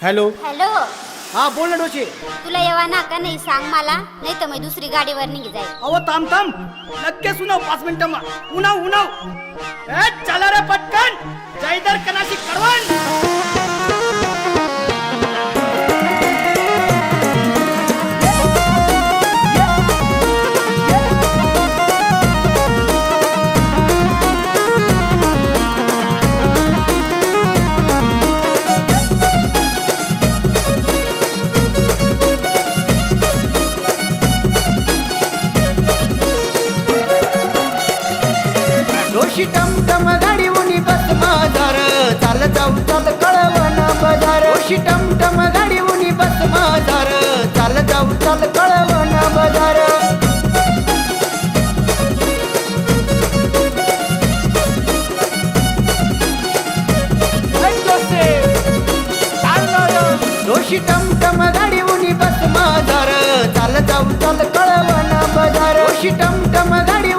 Hello. Hello. हा बोल ना डोशी. तुला येवा ना का नाही सांग मला, नाही तर मी दुसरी गाडीवर निघी जाईल. अहो थांब थांब, लगेच उन्हाव 5 मिनिटं मा उन्हाव उन्हाव. ए चला रे पटकन, जयदर कनाशी कडवण. डोशी टमटम गाडी उनी बस माझार, चाल जाऊ चाल कळवण बजार. डोशी टमटम गाडी उनी बस माझार, चाल जाऊ चाल कळवण बजार. डोशी टमटम गाडी उनी बस माझार, चाल जाऊ चाल कळवण बजार. डोशी टमटम गाडी